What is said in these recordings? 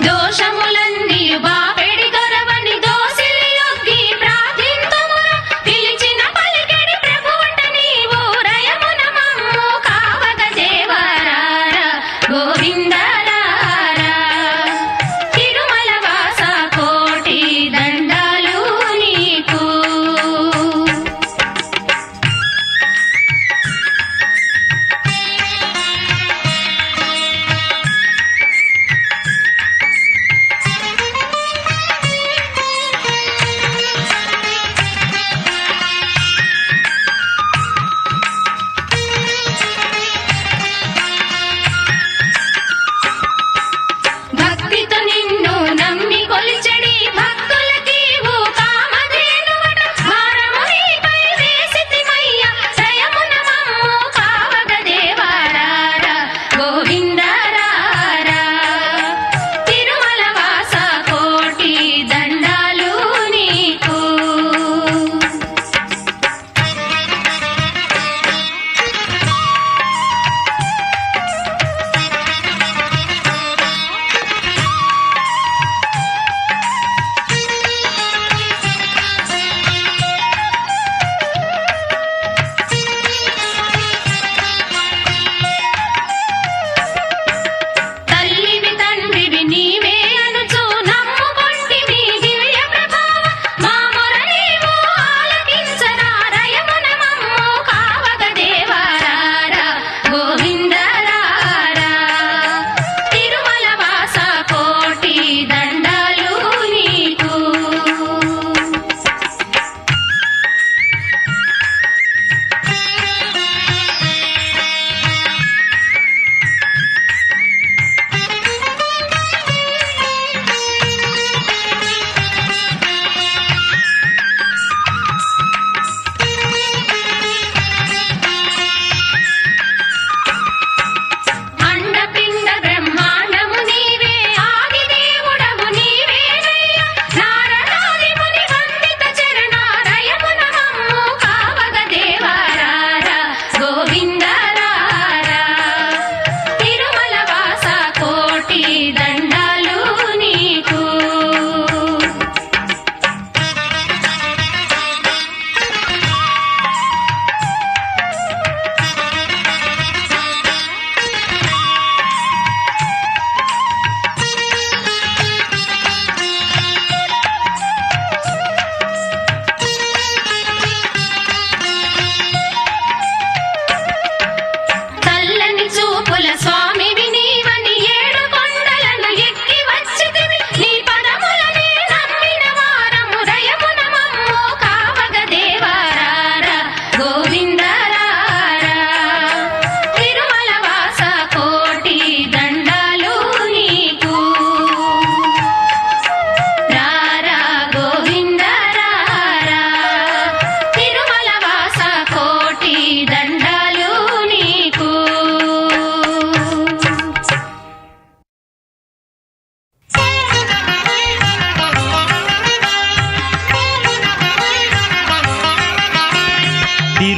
దోషములన్నీయు బాపెడి దొరవని దోసిలి యొగ్గి ప్రార్థింతుమురా పిలిచిన పలికెడి ప్రభువట నీవు రయమున మమ్ము కావగ దేవరారా గోవిందరారా తిరుమల వాస కోటి దండాలు నీకు భక్తితో నిన్ను నమ్మి కొలిచెడి భక్తులకీవు కామధేనువట భారము నీపై వేసితిమయ్యా శ్రయమున మమ్ము కావగ దేవరారా గోవిందరారా తిరుమల వాస కోటి దండాలు నీకు తల్లివి తండ్రివి నీవే అనుచు నమ్ముకొంటిమి దివ్య ప్రభావ మా మొర నీవు ఆలకించరా రయమున మమ్ము కావగ దేవరారా గోవిందరారా తిరుమల వాస కోటి దండాలు నీకు అండపిండ బ్రహ్మాండము నీవే ఆది దేవుడవు నీవేనయ్యా నారదాది ముని వందిత చరణ రయమున మమ్ము కావగ దేవరారా గోవిందరారా తిరుమల వాస కోటి దండాలు నీకు చల్లని చూపుల స్వామివి నీవని ఏడు కొండలను ఎక్కి వచ్చితివి నీ పదములనే నమ్మిన వారము రయమున మమ్ము కావగ దేవరారా గోవిందరారా తిరుమల వాస కోటి దండాలు నీకు రారా గోవిందరారా తిరుమల వాస కోటి దండాలు నీకు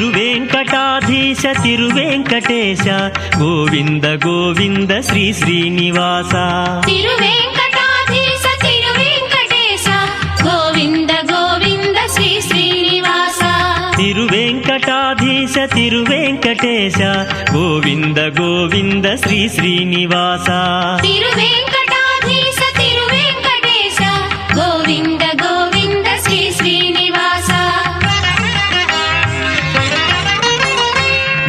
తిరువేంకటాధీశ తిరువేంకటేశ గోవింద గోవింద శ్రీ శ్రీనివాస తిరువేంకటాధీశ తిరువేంకటేశ గోవింద గోవింద శ్రీ శ్రీనివాస తిరువేంకటాధీశ తిరువేంకటేశ గోవింద గోవింద శ్రీ శ్రీనివాస తిరువేంకటాధీశ తిరువేంకటేశ గోవింద గోవింద శ్రీ శ్రీనివాస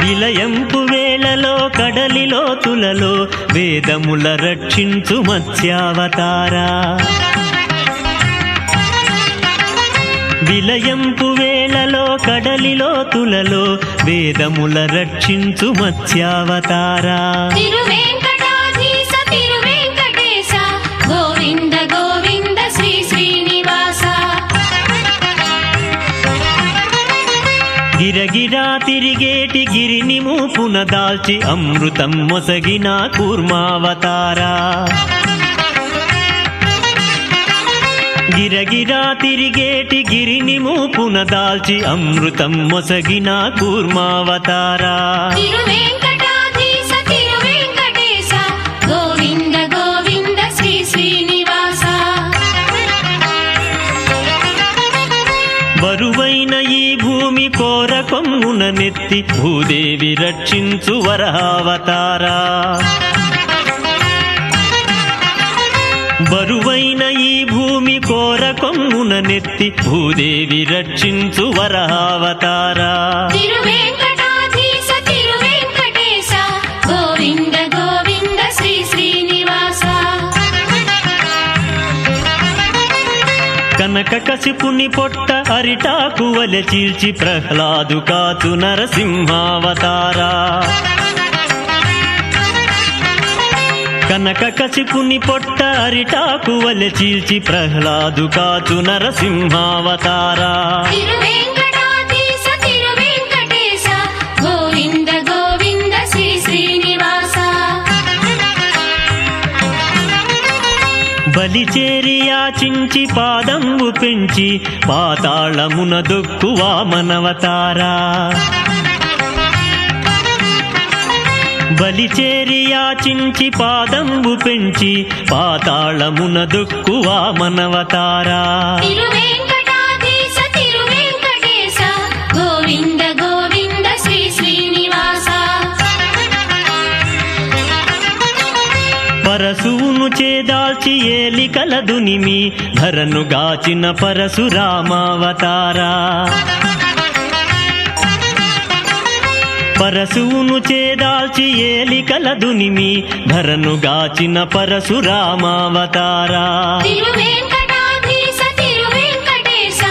విలయంపు వేళలో కడలిలో తులలో వేదముల రక్షించు మత్స్యావతారా విలయంపు వేళలో కడలిలో తులలో వేదముల రక్షించు మత్స్యావతారా తిరువేంకటాధీశ తిరువేంకటేశ గోవింద గోవింద శ్రీ శ్రీనివాస గిరగిరా తిరిగేటి గిరిని మూపున దాల్చి అమృతం మొసగిన కూర్మావతారా గిరగిరా తిరిగేటి గిరిని మూపున దాల్చి అమృతం మొసగిన కూర్మావతారా తిరువేంకటాధీశ తిరువేంకటేశ గోవింద గోవింద శ్రీ శ్రీనివాస నెత్తి భూదేవి రక్షించు వరహావతారా బరువైన ఈ భూమి కోర కొమ్మున నెత్తి భూదేవి రక్షించు వరహావతారా తిరువేంకటాధీశ తిరువేంకటేశ గోవింద గోవింద శ్రీ శ్రీనివాస కనక కసిపుని పొట్ట అరిటాకు వలె చీల్చి ప్రహ్లాదు కాచు నరసింహావతారా కనక కసిపుని పొట్ట అరిటాకు వలె చీల్చి ప్రహ్లాదు కాచు నరసింహావతారా తిరువేంకటాధీశ తిరువేంకటేశ గోవింద గోవింద శ్రీ శ్రీనివాస బలి చేరి యాచించి పాదంబు పెంచి పాతాళమున దొక్కు వామనవతారా బలి చేరి యాచించి పాదంబు పెంచి పాతాళమున దొక్కు వామనవతారా తిరువేంకటాధీశ తిరువేంకటేశ గోవింద గోవింద శ్రీ శ్రీనివాస పరశువును చేదాల్చి ఏలికల దునిమి ధరను గాచిన పరశురామావతారా పరశువును చేదాల్చి ఏలికల దునిమి ధరను గాచిన పరశురామావతారా తిరువేంకటాధీశ తిరువేంకటేశ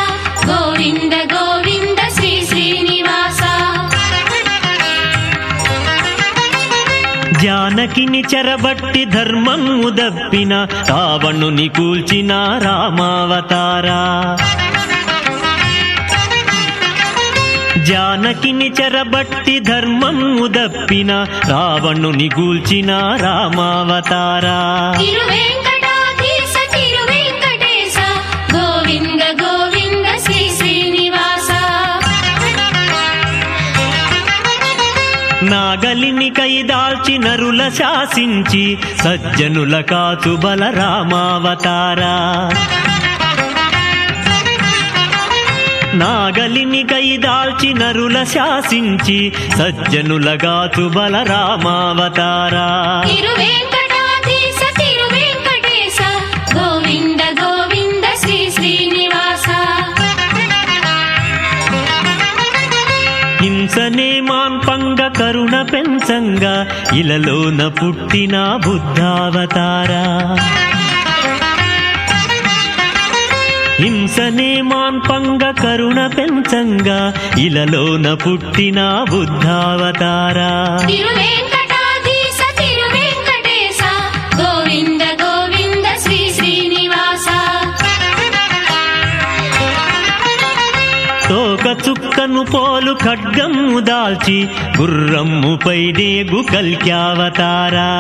గోవింద గోవింద శ్రీ శ్రీనివాస జానకిని చెరబట్టి ధర్మము దప్పిన రావణుని కూల్చిన రామావతారా జానకిని చెరబట్టి ధర్మము దప్పిన రావణుని గూల్చిన రామావతారా తిరువేంకటాధీశ తిరువేంకటేశ గోవింద గోవింద శ్రీ శ్రీనివాస నాగలిని కైదాల్చి నరుల శాసించి సజ్జనుల కాచు బలరామావతారా నాగలిని కైదాల్చి నరుల శాసించి సజ్జనుల గాచు బలరామావతారా తిరువేంకటాధీశ తిరువేంకటేశ గోవింద గోవింద శ్రీ శ్రీనివాస హింసనే మాన్పంగ కరుణ పెంచంగా ఇలలోన పుట్టిన బుద్ధావతారా హింసనే మాన్పంగ కరుణ పెంచంగా ఇలలోన పుట్టిన బుద్ధావతారా తిరువేంకటాధీశ తిరువేంకటేశ గోవింద గోవింద శ్రీ శ్రీనివాస తోక చుక్కను పోలు ఖడ్గము దాల్చి గుర్రమ్ముపై దేగు కల్క్యావతారా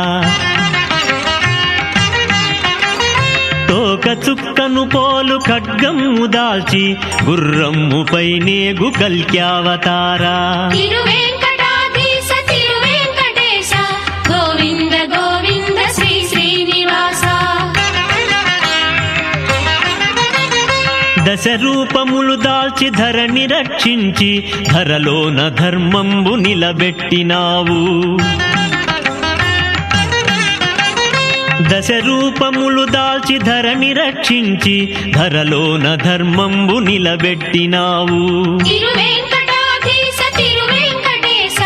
తోక చుక్కను పోలు ఖడ్గము దాల్చి గుర్రమ్ముపై నేగు కల్క్యావతారా తిరువేంకటాధీశ తిరువేంకటేశ గోవింద గోవింద శ్రీ శ్రీనివాస దశ రూపములు దాల్చి ధరణి రక్షించి ధరలోన ధర్మంబు నిలబెట్టినావు దశ రూపములు దాల్చి ధరణి రక్షించి ధరలోన ధర్మంబు నిలబెట్టినావు తిరువేంకటాధీశ తిరువేంకటేశ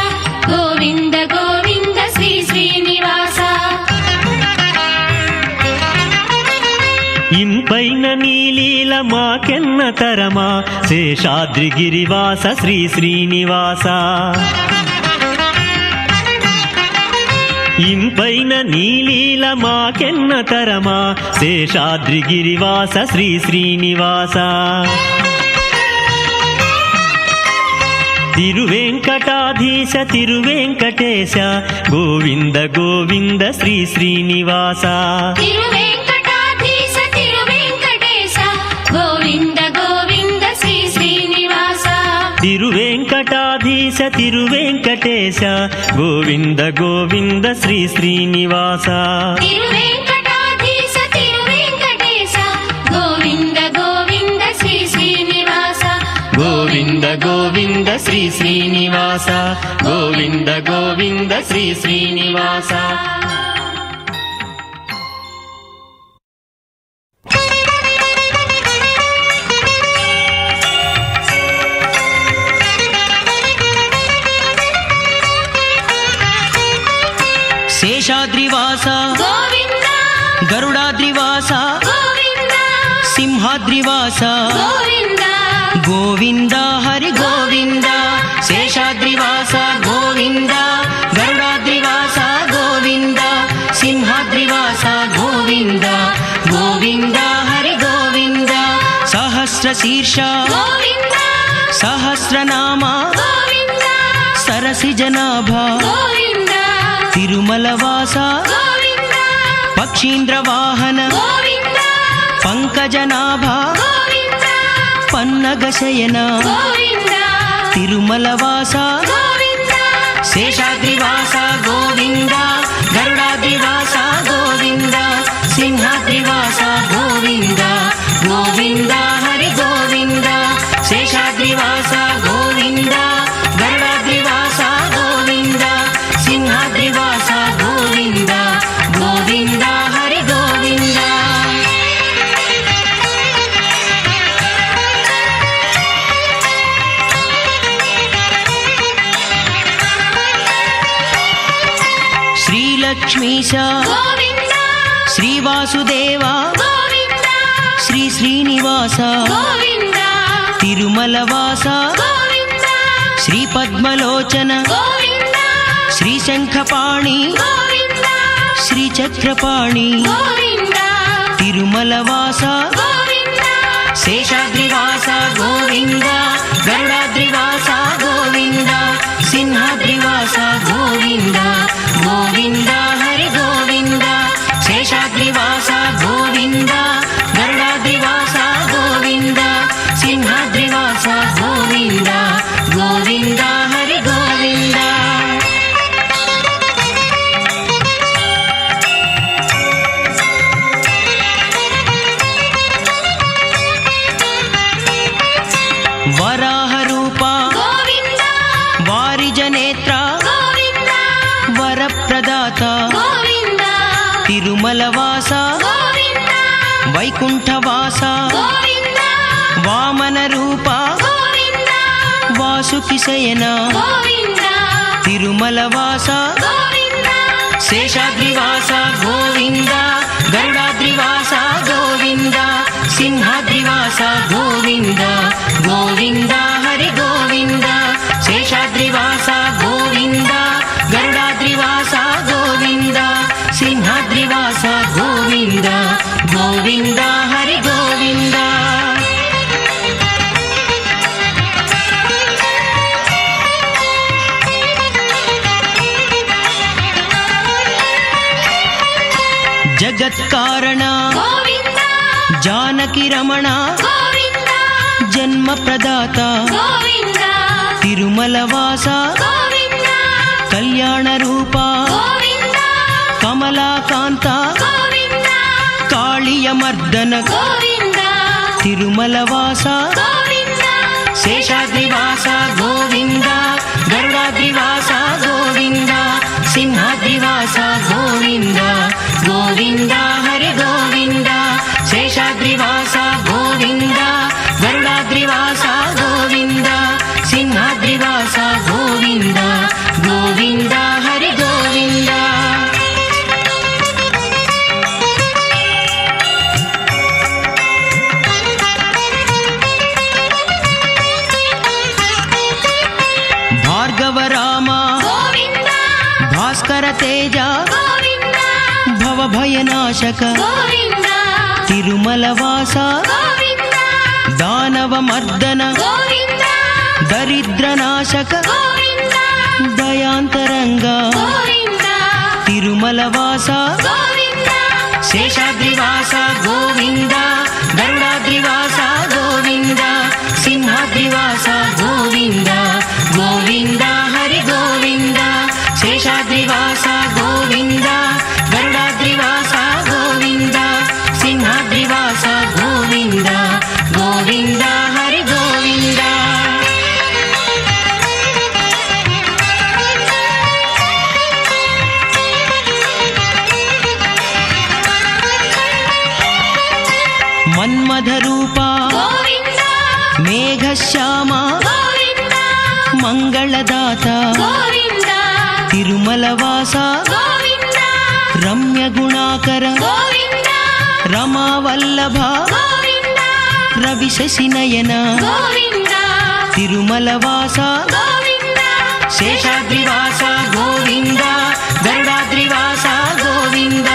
గోవింద గోవింద శ్రీ శ్రీనివాస ఇంపైన నీలీల మాకెన్న తరమా శేషాద్రి గిరివాస శ్రీ శ్రీనివాస ఇంపైన నీలీల మాకెన్న తరమా శేషాద్రి గిరివాస శ్రీ శ్రీనివాస తిరువేంకటాధీశ తిరువేంకటేశ గోవింద గోవింద శ్రీ శ్రీనివాస తిరువేంకటాధీశ తిరువేంకటేశ గోవింద గోవింద శ్రీ శ్రీనివాస తిరువేంకటాధీశ తిరువేంకటేశ గోవింద గోవింద శ్రీ శ్రీనివాస తిరువేంకటాధీశ తిరువేంకటేశ గోవింద గోవింద శ్రీ శ్రీనివాస గోవింద గోవింద శ్రీ శ్రీనివాస గోవింద గోవింద శ్రీ శ్రీనివాస. శేషాద్రివాస గోవింద గరుడాద్రివాస గోవింద సింహాద్రివాస గోవింద గోవింద హరి గోవింద. శేషాద్రివాస గోవింద గరుడాద్రివాస గోవింద సింహాద్రివాస గోవింద గోవింద హరి గోవింద. సహస్రశీర్ష గోవింద సహస్రనామ గోవింద సరసిజనాభ గోవింద తిరుమలవాస గోవింద పక్షీంద్రవాహన గోవింద పంకజనాభ గోవింద పన్నగశయన గోవింద తిరుమలవాస గోవింద శేషాద్రివాస గోవింద గరుడాద్రివాస గోవింద సింహాద్రివాస గోవింద గోవింద హరి గోవింద. శేషాద్రివాస గోవింద గరుడాద్రివాస గోవింద సింహాద్రివాస గోవింద గోవింద హరి గోవింద. శ్రీలక్ష్మీశ గోవింద శ్రీవాసుదేవ గోవింద శ్రీ శ్రీనివాస గోవింద తిరుమలవాస గోవింద శ్రీ పద్మలోచన గోవింద శ్రీ శంఖపాణి గోవింద శ్రీ చక్రపాణి గోవింద తిరుమలవాస గోవింద శేషాద్రివాస గోవింద గరుడాద్రివాస గోవింద సింహాద్రివాస గోవింద గోవింద హరి గోవింద. శేషాద్రివాస గోవింద గరుడాద్రివాస గోవింద సింహాద్రివాస గోవింద గోవింద హరి గోవింద. వరాహరూప గోవింద వారిజనేత్ర గోవింద వరప్రదాత గోవింద తిరుమలవాస గోవింద వైకుంఠవాస గోవింద వామన రూప గోవింద వాసుకి శయన గోవింద తిరుమలవాస గోవింద శేషాద్రివాస గోవింద గరుడాద్రివాస గోవింద సింహాద్రివాస గోవింద గోవింద హరి గోవింద. శేషాద్రివాస గోవింద గరుడాద్రివాస గోవింద సింహాద్రివాస గోవింద గోవింద హరి గోవింద. జగత్కారణ గోవింద జానకి రమణ గోవింద జన్మ ప్రదాత గోవింద తిరుమలవాస గోవింద కళ్యాణ రూప గోవింద కమలాకాంత గోవింద కాళీయమర్దన గోవింద తిరుమలవాస గోవింద శేషాద్రివాస గోవింద గరుడాద్రివాస గోవింద సింహాద్రివాస గోవింద గోవింద హరి గోవింద. శేషాద్రివాస గోవింద గరుడాద్రివాస గోవింద సింహాద్రివాస. భాస్కర తేజ గోవింద భవభయనాశక గోవింద తిరుమల వాస గోవింద దానవ మర్దన గోవింద దరిద్రనాశక గోవింద దయాంతరంగ గోవింద తిరుమల వాస గోవింద శేషాద్రివాస గోవింద గరుడాద్రివాస గోవింద సింహాద్రివాస గోవింద గోవింద హరి గోవింద శేషాద్రివాస గోవింద గరుడాద్రివాస గోవింద సింహాద్రివాస గోవింద గోవింద హరి గోవింద. మన్మధరూప గోవింద మేఘశ్యామ గోవింద మంగళదాత గోవింద తిరుమలవాస గోవింద రమ్య గుణాకర గోవింద రమావల్లభ గోవింద రవి శశినయన గోవింద తిరుమలవాస గోవింద శేషాద్రివాస గోవింద గరుడాద్రివాస గోవింద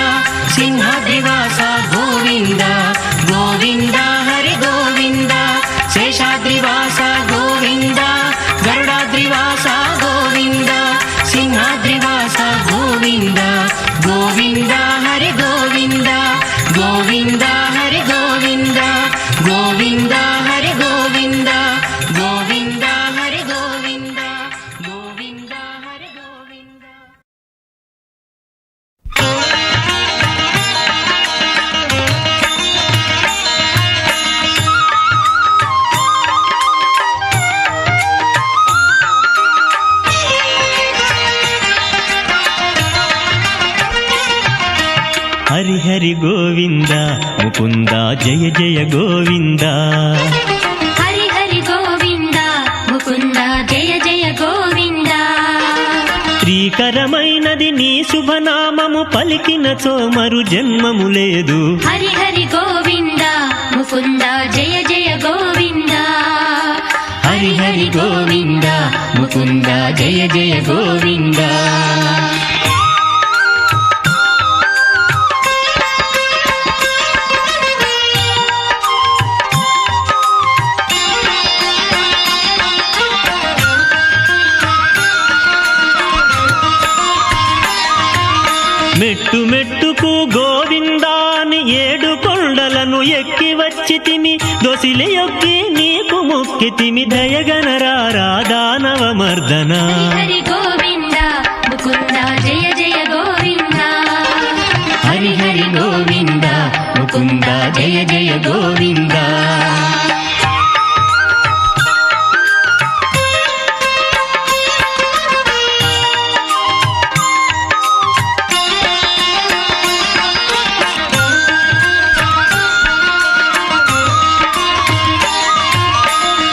సింహాద్రివాస గోవింద గోవింద హరి గోవింద శేషాద్రివాస గోవింద గరుడాద్రివాస గోవింద సింహాద్రివాస గోవింద గోవింద హరి గోవింద గోవింద హరి గోవింద గోవింద హరి గోవింద గోవింద హరి గోవింద గోవింద హరి గోవింద. హరి హరి గోవింద ముకుంద జయ జయ గోవింద హరి హరి గోవింద ముకుంద జయ జయ గోవింద శ్రీకరమైనది నీ శుభనామము పలికినచో మరు జన్మము లేదు. హరి హరి గోవింద ముకుంద జయ జయ గోవింద హరి హరి గోవింద ముకుంద జయ జయ గోవింద మెట్టు మెట్టుకు గోవిందాని ఏడు కొండలను ఎక్కి వచ్చితిమి దొసిలి యొక్కి నీకు మొక్కితిమి దయగనరారా దానవ మర్దన. హరి గోవింద ముకుంద జయ జయ గోవింద హరి హరి గోవింద ముకుంద జయ జయ గోవింద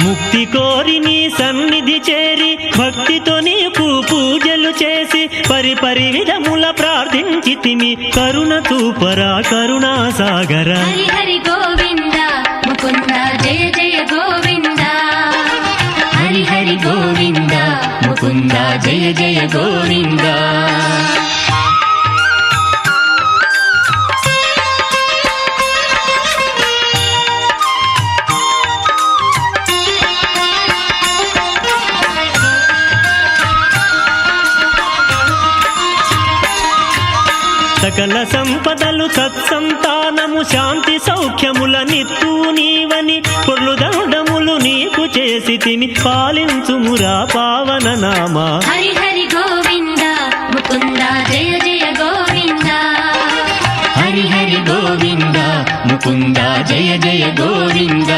ముక్తి కోరి నీ సన్నిధి చేరి భక్తితో నీకు పూజలు చేసి పరిపరి విధముల ప్రార్థించితిమి కరుణ చూపరా కరుణాసాగర. హరి హరి గోవింద ముకుంద జయ జయ గోవింద హరి హరి గోవింద ముకుంద జయ జయ గోవింద సకల సంపదలు సత్సంతానము శాంతి సౌఖ్యముల నిత్తు నీవని పొర్లు దండములు నీకు చేసి తిని పాలించుమురా పావన నామా. హరి హరి గోవింద ముకుంద జయ జయ గోవింద హరి హరి గోవింద ముకుంద జయ జయ గోవింద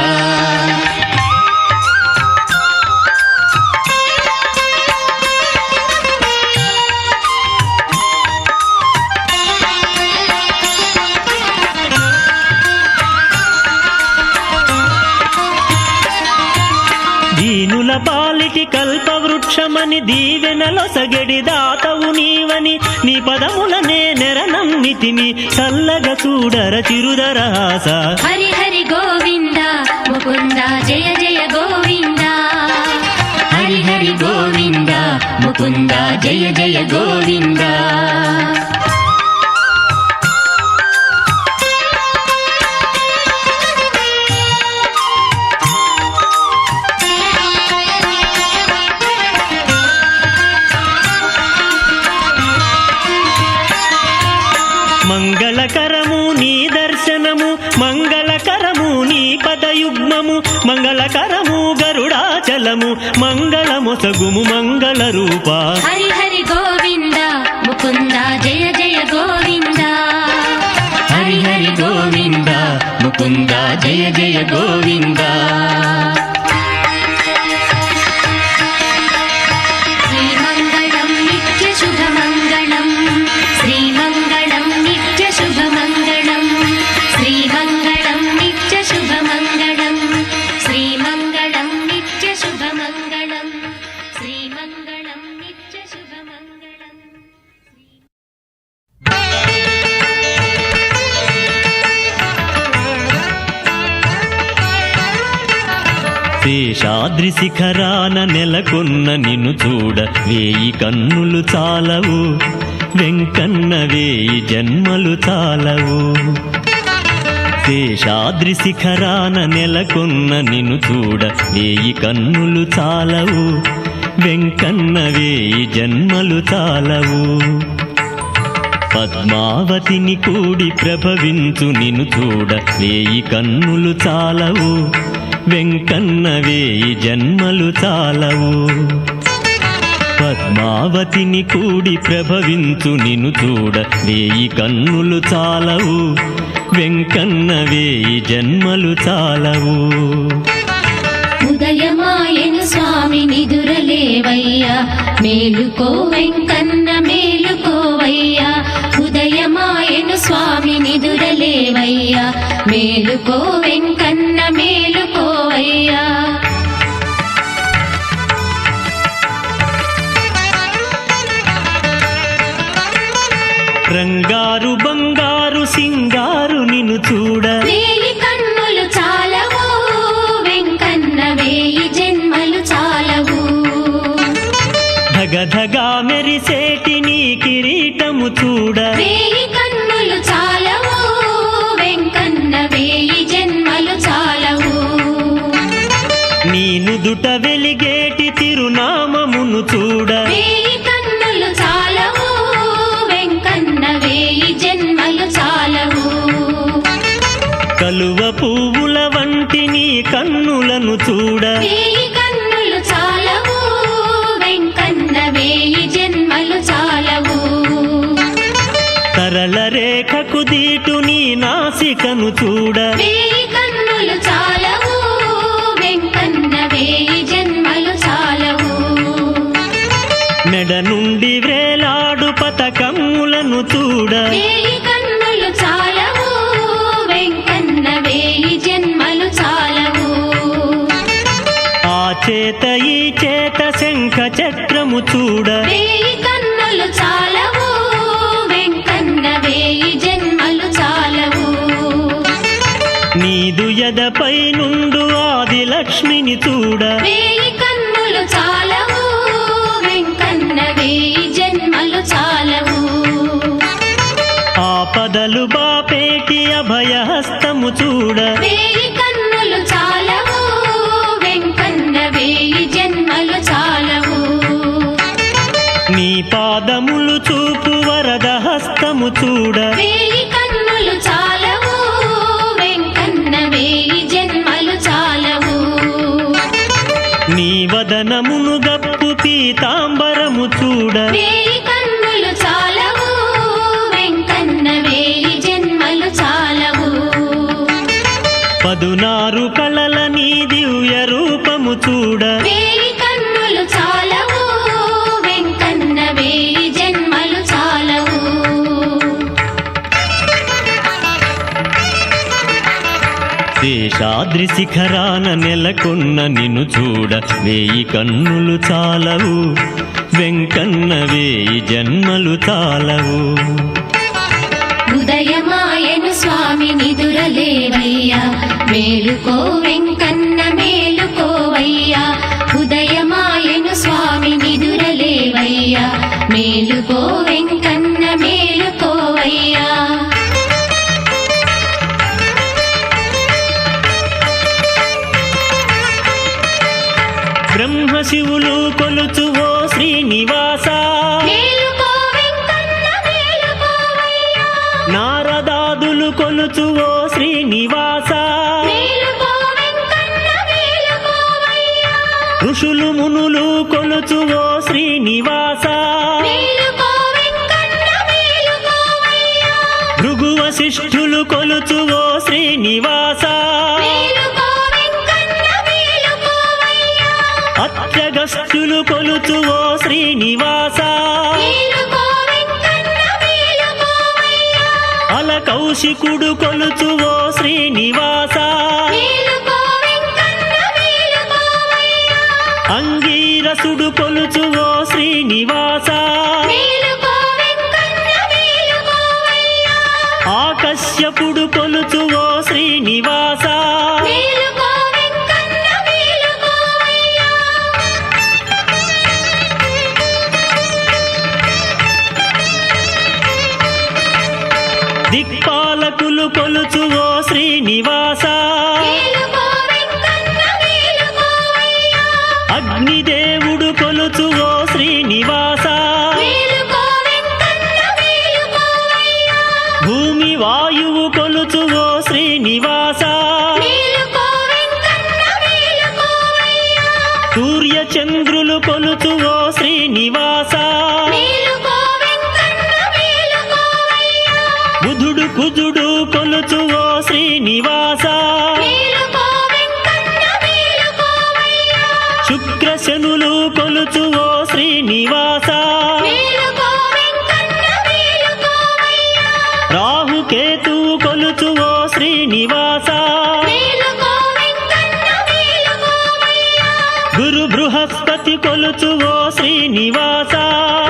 దీనుల పాలిటి కల్పవృక్షమని దీవెనలొసగెడి దాతవు నీవని నీ పదములనే నెరనమ్మితిమి చల్లగ చూడర చిరుదరహాస. హరి హరి గోవింద ముకుంద జయ జయ గోవింద హరి హరి గోవింద ముకుంద జయ జయ గోవింద మంగళకరము నీ దర్శనము మంగళకరము నీ పదయుగ్మము మంగళకరము గరుడాచలము మంగళమొసగుము మంగళ రూప. హరి హరి గోవింద ముకుంద జయ జయ గోవింద హరి హరి గోవింద ముకుంద జయ జయ గోవింద శ్రీమంగళం నిత్య శుభమంగళం శ్రీమంగళం నిత్య శుభమంగళం శ్రీమంగళం నిత్య శుభ శేషాద్రి శిఖరాన నెలకొన్న నిన్ను చూడ వేయి కన్నులు చాలవు వెంకన్న వేయి జన్మలు చాలవు శేషాద్రి శిఖరాన నెలకొన్న నిన్ను చూడ వేయి కన్నులు చాలవు వెంకన్న వేయి జన్మలు చాలవు పద్మావతిని కూడి ప్రభవించు నిన్ను చూడ వేయి కన్నులు చాలవు వెంకన్న వేయి జన్మలు చాలవు పద్మావతిని కూడి ప్రభవించు నిన్ను చూడ వేయి కన్నులు చాలవు వెంకన్న వేయి జన్మలు చాలవు ఉదయమాయను స్వామి నిదురలేవయ్యా మేలుకో వెంకన్న మేలుకోవయ్యా ఉదయమాయను స్వామి నిదురలేవయ్యా మేలుకో వెంకన్న మేలుకోవయ్యా రంగారు బంగారు సింగారు నిన్ను చూడ వేయి కన్నులు చాలవు వెంకన్న వేయి జన్మలు చాలవు ధగధగా మెరిసేటి నీ కిరీటము చూడ వేయి కన్నులు చాలవు వెంకన్న వేయి జన్మలు చాలవు నీ నుదుట వెలిగేటి తిరునామమును చూడ వేయి కన్నులు చాలవు వెంకన్న వేయి జన్మలు చాలవు కలువ పువ్వుల వంటి నీ కన్నులను చూడ వేయి కన్నులు చాలవు వెంకన్న వేయి జన్మలు చాలవు తరళ రేఖకు దీటు నీ నాసికను చూడ వేయి కన్నులు చాలవు వెంకన్న వేయి జన్మలు చాలవు మెడ నుండి వ్రేలాడు పతకములను చూడ వేయి కన్నులు చాలవు వెంకన్న వేయి జన్మలు చాలవు ఆ చేత ఈ చేత శంఖ చక్రము చూడ వేయి కన్నులు చాలవు వెంకన్న వేయి జన్మలు చాలవు నీదు ఎదపై నుండు ఆది లక్ష్మిని చూడ వేయి కన్నులు చాలవు వెంకన్న వేయి జన్మలు చాలవు ఆపదలు బాపేటి అభయహస్తము చూడ వేయి కన్నులు చాలవు వెంకన్న వేయి జన్మలు చాలవు నీ పాదములు చూపు వరద హస్తము చూడ వేయి కన్నులు చాలవు వెంకన్న వేయి జన్మలు చాలవు నీ వదనమును గప్పు పీతాంబరము చూడ వేయి కన్నులు చాలవు వెంకన్న వేయి జన్మలు చాలవు పదునారు కళల నీ దివ్య రూపము చూడ వేయి కన్నులు చాలవు వెంకన్న వేయి జన్మలు చాలవు శేషాద్రి శిఖరాన నెలకొన్న నిన్ను చూడ వేయి కన్నులు చాలవు వెంకన్న వేయి జన్మలు చాలవు ఉదయమాయను స్వామి నిదురలేవయ్యా మేలుకో వెంకన్న మేలుకోవయ్యా ఉదయమాయను స్వామి నిదురలేవయ్యా మేలుకో వెంకన్న మేలుకోవయ్యా బ్రహ్మ శివులు కొలుచు ఓ శ్రీనివాస మేలుకో వెంకన్న మేలుకోవయ్యా నారదాదులు కొలుచు ఓ శ్రీనివాస మేలుకో వెంకన్న మేలుకోవయ్యా ఋషులు మునులు కొలుచు ఓ శ్రీనివాస మేలుకో వెంకన్న మేలుకోవయ్యా భృగు వశిష్ఠులు కొలుచు ఓ శ్రీనివాస మేలుకో వెంకన్న మేలుకోవయ్యా అత్యగస్త్యులు కొలుచు ఓ శ్రీనివాస మేలుకో వెంకన్న మేలుకోవయ్యా అలకౌశికుడు కొలుచు ఓ శ్రీనివాస మేలుకో వెంకన్న మేలుకోవయ్యా అంగీరసుడు కొలుచు ఓ శ్రీనివాస మేలుకో వెంకన్న మేలుకోవయ్యా ఆకశ్యపుడు కొలుచు ఓ శ్రీనివాస మేలుకో వెంకన్న మేలుకోవయ్యా కొలుచు ఓ శ్రీనివాస మేలుకో వెంకన్న మేలుకోవయ్యా అగ్నిదేవుడు కొలుచు ఓ శ్రీనివాస మేలుకో వెంకన్న మేలుకోవయ్యా భూమి వాయువు కొలుచు ఓ శ్రీనివాస మేలుకో వెంకన్న మేలుకోవయ్యా సూర్య చంద్రులు కొలుచు ఓ శ్రీనివాస మేలుకో వెంకన్న మేలుకోవయ్యా బుధుడు కుజుడు కొలుచు ఓ శ్రీనివాస మేలుకో వెంకన్న మేలుకోవయ్యా శుక్ర శనులు కొలుచు ఓ శ్రీనివాస మేలుకో వెంకన్న మేలుకోవయ్యా రాహుకేతు కొలుచు ఓ శ్రీనివాస మేలుకో వెంకన్న మేలుకోవయ్యా గురు బృహస్పతి కొలుచు ఓ శ్రీనివాస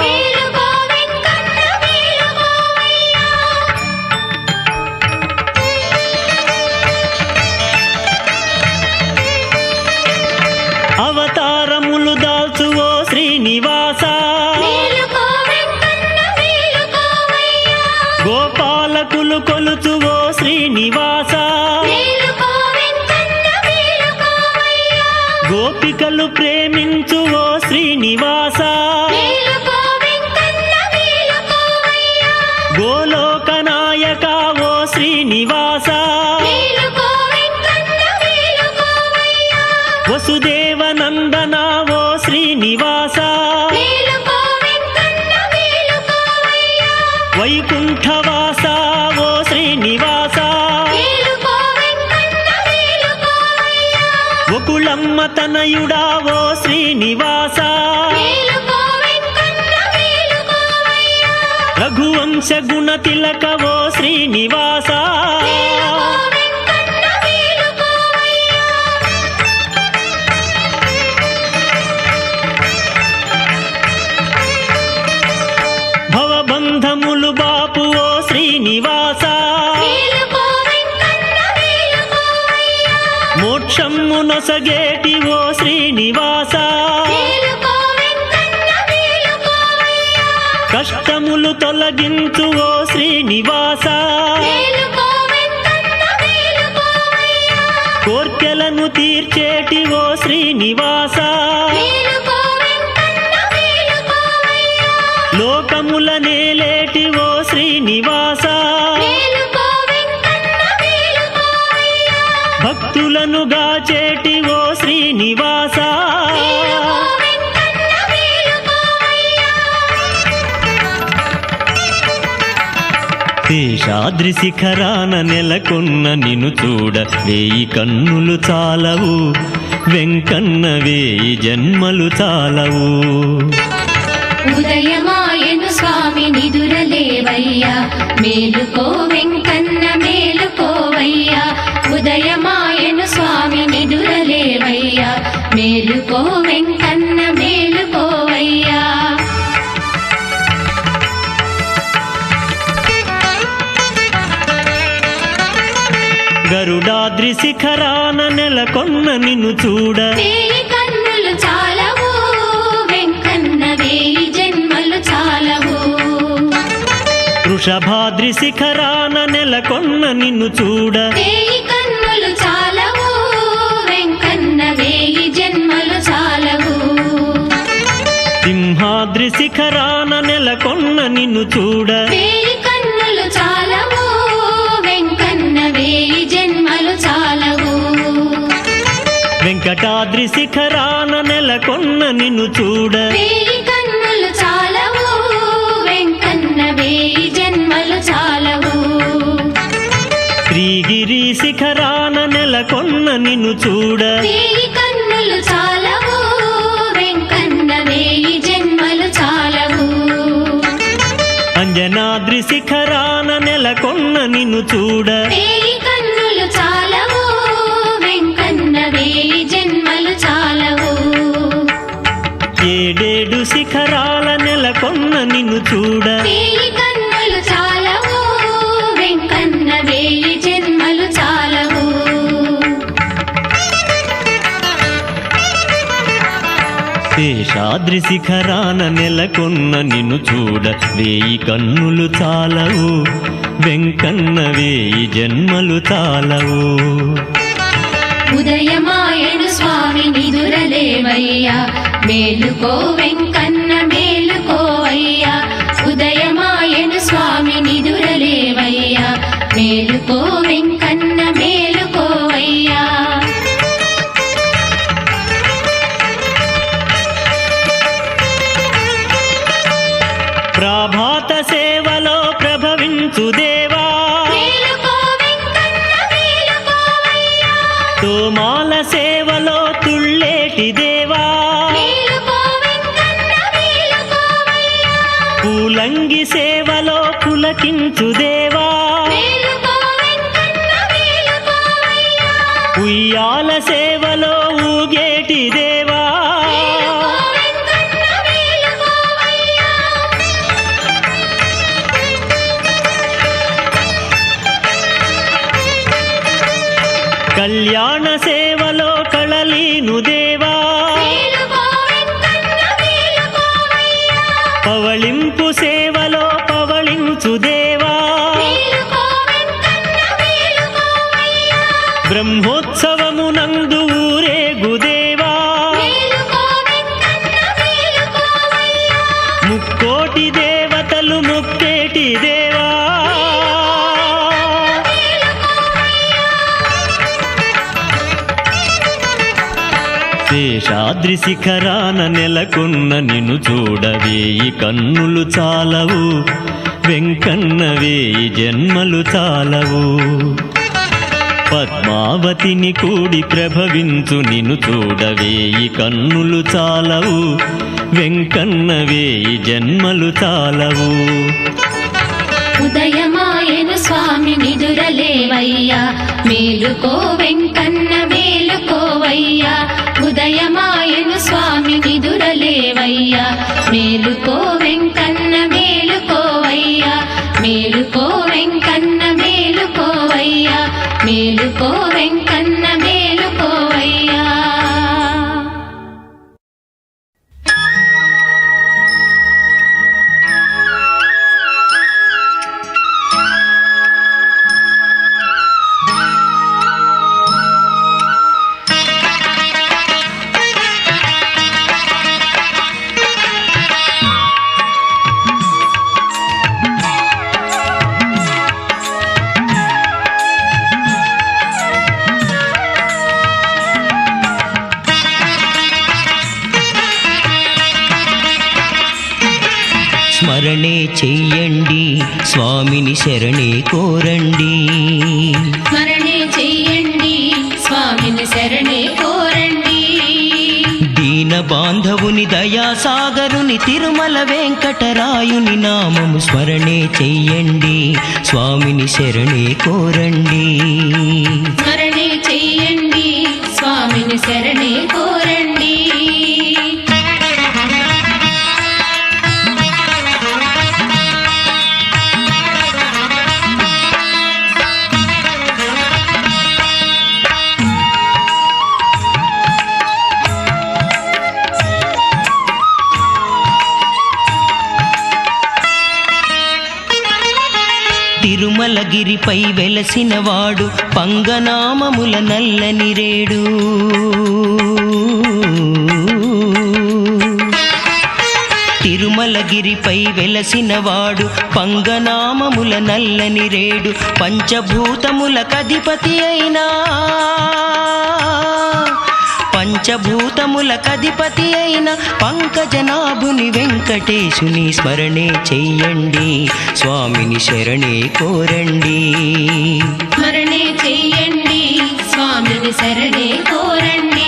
మేలుకో వెంకన్న మేలుకోవయ్యా అవతారములు దాల్చు ఓ శ్రీనివాస మేలుకో వెంకన్న మేలుకోవయ్యా గోపాలకులు కొలుచు ఓ శ్రీనివాస మేలుకో వెంకన్న మేలుకోవయ్యా గోపికలు ప్రేమించు ఓ శ్రీనివాస మేలుకో వెంకన్న మేలుకోవయ్యా గోలోకనాయక ఓ శ్రీనివాస మేలుకో వెంకన్న మేలుకోవయ్యా వసుదేవ నందన ఓ శ్రీనివాస మేలుకో వెంకన్న మేలుకోవయ్యా వైకుంఠవాస ఓ శ్రీనివాస మేలుకో వెంకన్న మేలుకోవయ్యా వకుళమ్మ తనయుడా ఓ శ్రీనివాస మేలుకో వెంకన్న మేలుకోవయ్యా రఘువంశ గుణ తిలక ఓ శ్రీనివాస మేలుకో వెంకన్న మేలుకోవయ్యా భవబంధములు బాపు ఓ శ్రీనివాస మేలుకో వెంకన్న మేలుకోవయ్యా మోక్షమ్ము నొసగేటి ఓ శ్రీనివాస మేలుకో వెంకన్న మేలుకోవయ్యా కష్టములు తొలగించు ఓ శ్రీనివాస మేలుకో వెంకన్న మేలుకోవయ్యా కోర్కెలను తీర్చేటి ఓ శ్రీనివాస మేలుకో వెంకన్న మేలుకోవయ్యా లోకముల నేలేటి ఓ శ్రీనివాస మేలుకో వెంకన్న మేలుకోవయ్యా భక్తులను గాచేటి ఓ శ్రీనివాస మేలుకో వెంకన్న మేలుకోవయ్యా శేషాద్రి శిఖరాన నెలకొన్న నిన్ను చూడ వేయి కన్నులు చాలవు వెంకన్న వేయి జన్మలు చాలవు ఉదయమాయను స్వామి నిదురలేవయ్యా మేలుకో వెంకన్న మేలుకోవయ్యా ఉదయమాయను స్వామి నిదురలేవయ్యా మేలుకో వెంకన్న మేలుకోవయ్యా గరుడాద్రి శిఖరాన నెలకొన్న నిన్ను చూడ వేయి కన్నులు చాలవు వెంకన్న వేయి జన్మలు చాలవు వృషభాద్రి శిఖరాన నెలకొన్న నిన్ను చూడ వేయి కన్నులు చాలవు వెంకన్న వేయి జన్మలు చాలవు సింహాద్రి శిఖరాన నెలకొన్న నిన్ను చూడ వేయి కన్నులు చాలవు వెంకన్న వేయి జన్మలు చాలవు వెంకటాద్రి శిఖరాన నెలకొన్న నిన్ను చూడ వేయి కన్నులు చాలవు వెంకన్న వేయి జన్మలు చాలవు శ్రీగిరి శిఖరాన నెలకొన్న నిన్ను చూడ వేయి కన్నులు చాలవు వెంకన్న వేయి జన్మలు చాలవు అంజనాద్రి శిఖరాన నెలకొన్న నిన్ను చూడ వేయి కన్నులు చాలవు వెంకన్న వేయి జన్మలు చాలవు ఏడేడు శిఖరాల నెలకొన్న నిన్ను చూడ వేయి కన్నులు చాలవు వెంకన్న వేయి జన్మలు చాలవు శేషాద్రి శిఖరాన నెలకొన్న నిన్ను చూడ వేయి కన్నులు చాలవు వెంకన్నవే ఈ జన్మలు తాళవు. ఉదయమాయను స్వామి నిదురలేవయ్యా, మేలుకో వెంకన్న మేలుకోవయ్యా. ఉదయమాయను స్వామి నిదురలేవయ్యా, మేలుకో వెంకన్న మేలుకోవయ్యా. ప్రభాత సేవలో ప్రభవించు దేవా, మేలుకో వెంకన్న మేలుకోవయ్యా. తోమాల సేవలో తుళ్ళేటి దేవా, మేలుకో వెంకన్న మేలుకోవయ్యా. పూలంగి సేవలో పులకించు దేవా, మేలుకో వెంకన్న మేలుకోవయ్యా. ఉయ్యాల సేవలో ఊగేటి దేవా, మేలుకో వెంకన్న మేలుకోవయ్యా. కళ్యాణ సేవలో కళలీను దేవా, మేలుకో వెంకన్న మేలుకోవయ్యా. పవళింపు సేవలో పవళించు దేవా, మేలుకో వెంకన్న మేలుకోవయ్యా. బ్రహ్మోత్సవమునందు ఊరేగు దేవా, మేలుకో వెంకన్న మేలుకోవయ్యా. ముక్కోటి దేవతలు ముక్కేటి దేవా, శేషాద్రి శిఖరాన నెలకొన్న నిన్ను చూడవే ఈ కన్నులు చాలవు, వెంకన్నవే ఈ జన్మలు చాలవు. పద్మావతిని కూడి ప్రభవించు నిన్ను చూడవే ఈ కన్నులు చాలవు, వెంకన్నవే ఈ జన్మలు చాలవు. ఉదయమాయను స్వామి నిదురలేవయ్యా, మేలుకో వెంకన్న మేలుకోవయ్యా. ఉదయమాయను స్వామి నిదురలేవయ్యా, మేలుకో వెంకన్న మేలుకోవయ్యా. మేలుకో వెంకన్న మేలుకోవయ్యా. మేలుకో వెంకన్న మేలుకోవయ్యా. స్మరణే చెయ్యండి స్వామిని శరణే కోరండి. స్మరణే చెయ్యండి స్వామిని శరణే కోరండి. దీన బాంధవుని దయాసాగరుని తిరుమల వెంకటరాయుని నామము స్మరణే చెయ్యండి స్వామిని శరణే కోరండి. స్మరణే చెయ్యండి స్వామిని శరణే కోరండి. తిరుమలగిరిపై వెలసినవాడు పంగనామముల నల్లని రేడు. తిరుమలగిరిపై వెలసినవాడు పంగనామముల నల్లని రేడు. పంచభూతములకధిపతి అయినా పంచభూతములకధిపతి అయిన పంకజనాభుని వెంకటేశుని స్మరణే చెయ్యండి స్వామిని శరణే కోరండి. స్మరణే చెయ్యండి స్వామిని శరణే కోరండి.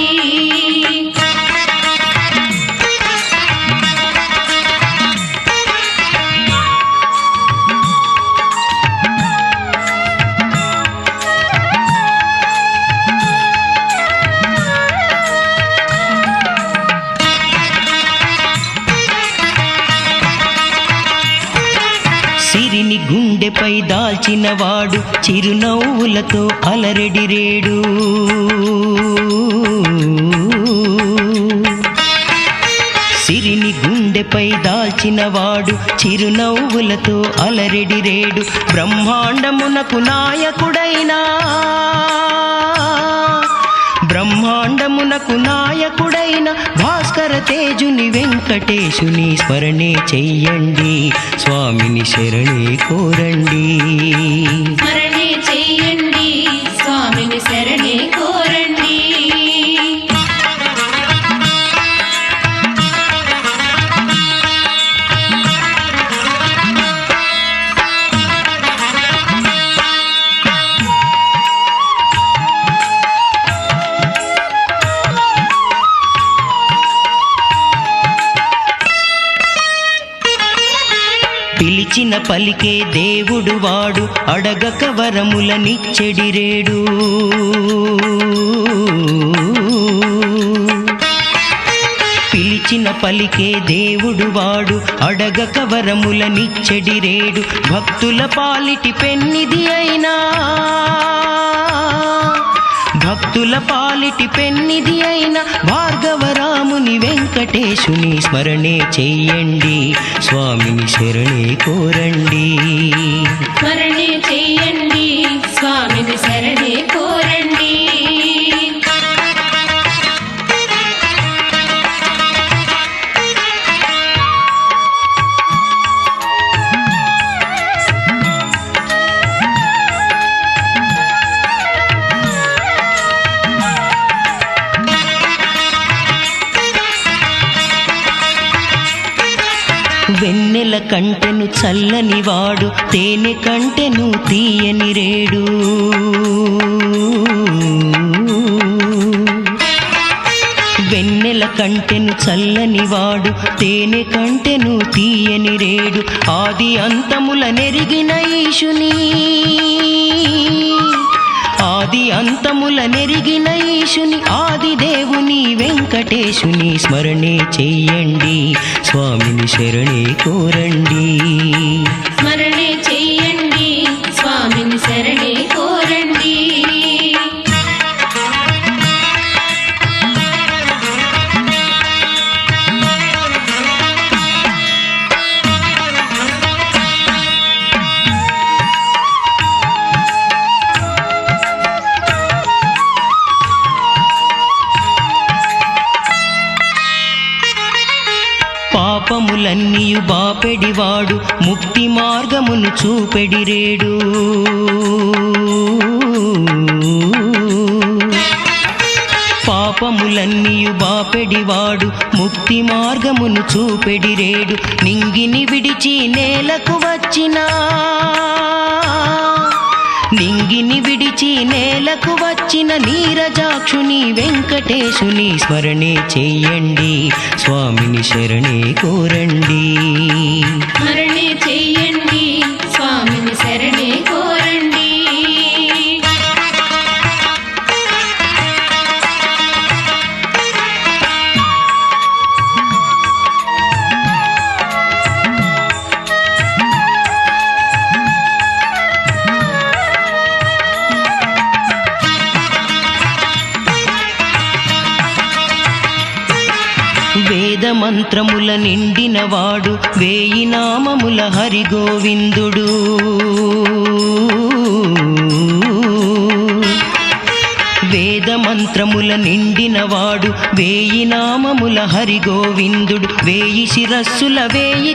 సిరిని గుండెపై దాల్చినవాడు చిరునవ్వులతో అలరెడి రేడు. సిరిని గుండెపై గుండెపై దాల్చినవాడు చిరునవ్వులతో అలరెడిరేడు బ్రహ్మాండమునకు నాయకుడైన భాస్కర తేజుని వెంకటేశుని స్మరణే చెయ్యండి స్వామిని శరణే కోరండి స్మరణే చెయ్యండి స్వామిని శరణే కోరండి పిలిచిన పలికే దేవుడు వాడు అడగక వరములనిచ్చెడిరేడు పిలిచిన పలికే దేవుడు వాడు అడగక వరములనిచ్చెడిరేడు భక్తుల పాలిటి పెన్నిది అయినా భార్గవరాముని వెంకటేశుని స్మరణే చెయ్యండి స్వామిని శరణే కోరండి స్మరణే చెయ్యండి స్వామిని శరణే కోరండి వెన్నెల కంటెను చల్లని వాడు తేనె కంటెను తీయని రేడు వెన్నెల కంటెను చల్లని వాడు తేనె కంటెను తీయని రేడు ఆది అంతముల నెరిగిన ఈశుని ఆది దేవుని వెంకటేశుని స్మరణే చెయ్యండి స్వామిని శరణే కోరండి స్మరణే చెయ్యండి స్వామిని శరణే కోరండి పాపములన్నీయు బాపెడివాడు ముక్తి మార్గమును చూపెడిరేడు పాపములన్నీయు బాపెడివాడు ముక్తి మార్గమును చూపెడిరేడు నింగిని విడిచి నేలకు వచ్చిన నీరజాక్షుని వెంకటేశుని స్మరణే చెయ్యండి స్వామిని శరణే కోరండి స్మరణే చెయ్యండి స్వామిని శరణే కోరండి వేద మంత్రముల నిండినవాడు వేయి నామముల హరిగోవిందుడు వేద మంత్రముల నిండినవాడు వేయి నామముల హరిగోవిందుడు వేయి శిరస్సుల వేయి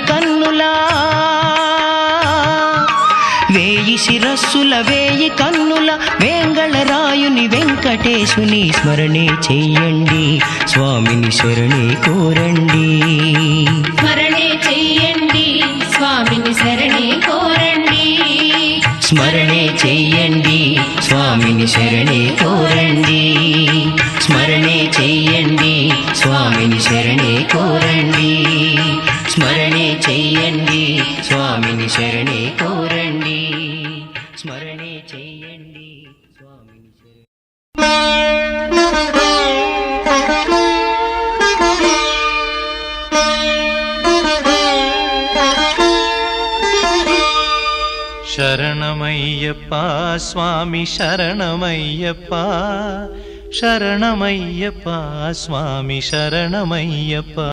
కన్నుల వేంగళరాయుని వెంకటేశుని స్మరణే చెయ్యండి స్వామిని శరణే కోరండి స్మరణే చెయ్యండి స్వామిని శరణే కోరండి స్మరణే చెయ్యండి స్వామిని శరణే కోరండి స్మరణే చెయ్యండి స్వామిని శరణే కోరండి స్మరణే చెయ్యండి స్వామిని శరణే కోరండి స్మరణే చెయ్యండి స్వామిని శరణమయ్యప్ప స్వామి శరణమయ్యప్ప శరణమయ్యప్ప స్వామి శరణమయ్యప్ప